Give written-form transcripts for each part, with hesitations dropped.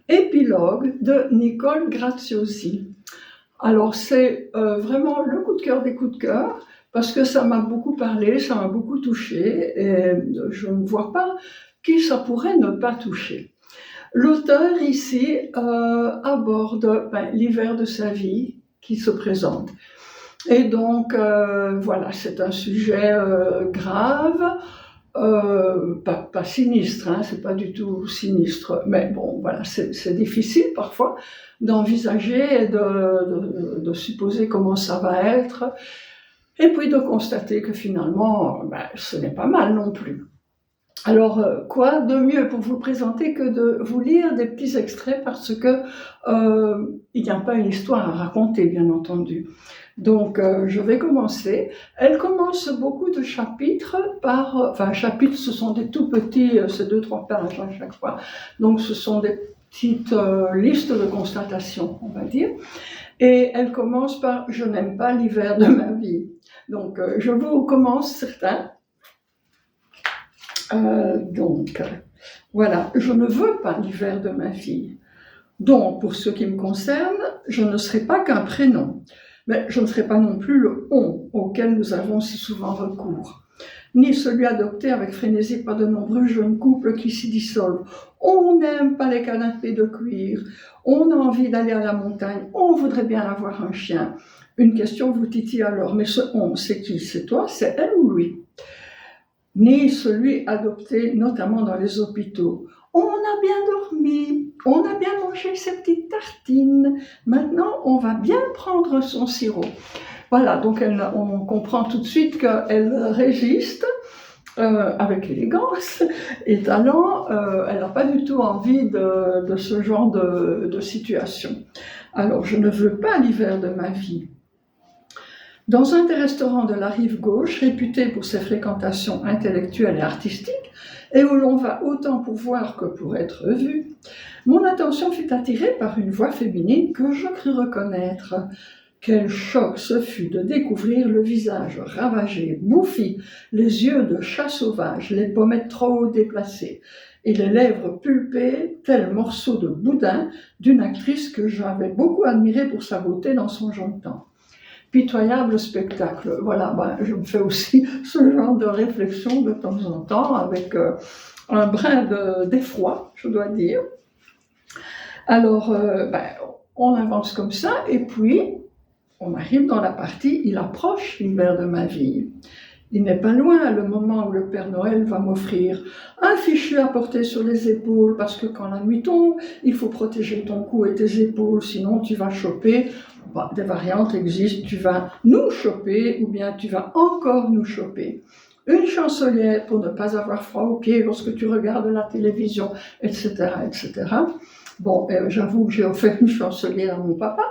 Épilogue de Nicole Graziosi. Alors c'est vraiment le coup de cœur des coups de cœur, parce que ça m'a beaucoup parlé, ça m'a beaucoup touché, et je ne vois pas qui ça pourrait ne pas toucher. L'auteur ici aborde l'hiver de sa vie qui se présente. Et donc voilà, c'est un sujet grave, pas sinistre, hein, c'est pas du tout sinistre, mais bon, voilà, c'est difficile parfois d'envisager et de supposer comment ça va être, et puis de constater que finalement, ce n'est pas mal non plus. Alors, quoi de mieux pour vous présenter que de vous lire des petits extraits, parce que il n'y a pas une histoire à raconter, bien entendu. Donc, je vais commencer. Elle commence beaucoup de chapitres chapitres, ce sont des tout petits, c'est 2-3 pages à chaque fois. Donc, ce sont des petites listes de constatations, on va dire. Et elle commence par « Je n'aime pas l'hiver de ma vie ». Donc, je vous commence certains. Voilà, je ne veux pas l'hiver de ma vie. Donc, pour ce qui me concerne, je ne serai pas qu'un prénom, mais je ne serai pas non plus le « on » auquel nous avons si souvent recours, ni celui adopté avec frénésie par de nombreux jeunes couples qui s'y dissolvent. On n'aime pas les canapés de cuir, on a envie d'aller à la montagne, on voudrait bien avoir un chien. Une question vous titille alors, mais ce « on », c'est qui? C'est toi, c'est elle ou lui? Ni celui adopté notamment dans les hôpitaux. On a bien dormi, on a bien mangé ses petites tartines, maintenant on va bien prendre son sirop. Voilà, donc on comprend tout de suite qu'elle résiste avec élégance et talent. Elle n'a pas du tout envie de ce genre de situation. Alors, je ne veux pas l'hiver de ma vie. Dans un des restaurants de la rive gauche, réputé pour ses fréquentations intellectuelles et artistiques, et où l'on va autant pour voir que pour être vu, mon attention fut attirée par une voix féminine que je crus reconnaître. Quel choc ce fut de découvrir le visage ravagé, bouffi, les yeux de chat sauvage, les pommettes trop haut déplacées, et les lèvres pulpées, tels morceaux de boudin, d'une actrice que j'avais beaucoup admirée pour sa beauté dans son jeune temps. Pitoyable spectacle. Voilà, je me fais aussi ce genre de réflexion de temps en temps, avec un brin d'effroi, je dois dire. Alors, on avance comme ça, et puis on arrive dans la partie « Il approche l'hiver de ma vie ». Il n'est pas loin le moment où le Père Noël va m'offrir un fichu à porter sur les épaules, parce que quand la nuit tombe, il faut protéger ton cou et tes épaules, sinon tu vas choper. Des variantes existent, tu vas nous choper ou bien tu vas encore nous choper. Une chancelière pour ne pas avoir froid aux pieds lorsque tu regardes la télévision, etc., etc. Bon, j'avoue que j'ai offert une chancelière à mon papa.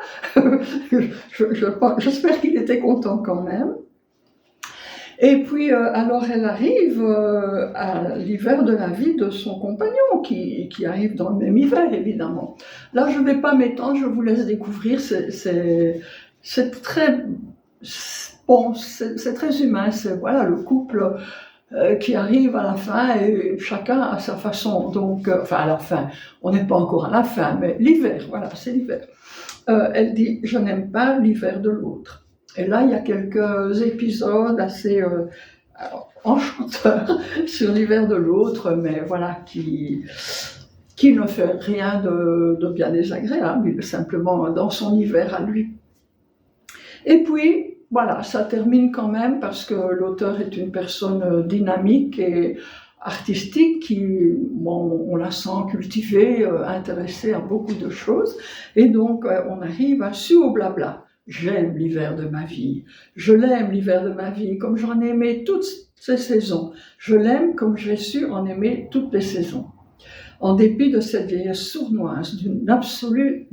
J'espère qu'il était content quand même. Et puis, alors elle arrive à l'hiver de la vie de son compagnon, qui arrive dans le même hiver, évidemment. Là, je ne vais pas m'étendre, je vous laisse découvrir, c'est très, bon, c'est très humain, c'est voilà, le couple qui arrive à la fin, et chacun à sa façon. Donc, à la fin, on n'est pas encore à la fin, mais l'hiver, voilà, c'est l'hiver. Elle dit « Je n'aime pas l'hiver de l'autre ». Et là, il y a quelques épisodes assez enchanteurs sur l'hiver de l'autre, mais voilà, qui ne fait rien de bien désagréable, il est simplement dans son hiver à lui. Et puis, voilà, ça termine quand même parce que l'auteur est une personne dynamique et artistique qui, bon, on la sent cultivée, intéressée à beaucoup de choses, et donc on arrive à su au blabla. J'aime l'hiver de ma vie, je l'aime l'hiver de ma vie, comme j'en ai aimé toutes ces saisons. Je l'aime comme j'ai su en aimer toutes les saisons. En dépit de cette vieillesse sournoise, d'une absolue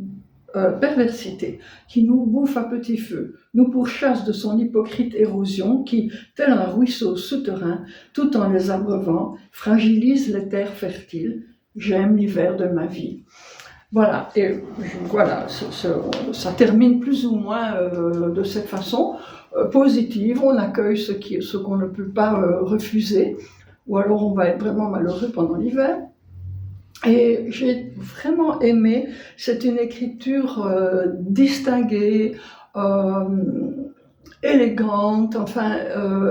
perversité, qui nous bouffe à petit feu, nous pourchasse de son hypocrite érosion qui, tel un ruisseau souterrain, tout en les abreuvant, fragilise les terres fertiles. J'aime l'hiver de ma vie. Voilà, et voilà, ça termine plus ou moins de cette façon, positive. On accueille ce qu'on ne peut pas refuser, ou alors on va être vraiment malheureux pendant l'hiver. Et j'ai vraiment aimé, c'est une écriture distinguée, élégante, enfin,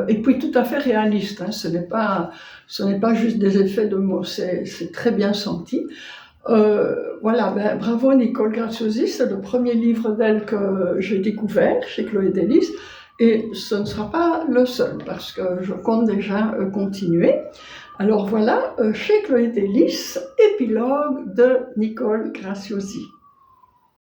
et puis tout à fait réaliste, hein. Ce n'est pas juste des effets de mots, c'est très bien senti. Voilà, ben, bravo Nicole Graciosi, c'est le premier livre d'elle que j'ai découvert chez Chloé Delis, et ce ne sera pas le seul, parce que je compte déjà continuer. Alors voilà, chez Chloé Delis, épilogue de Nicole Graciosi.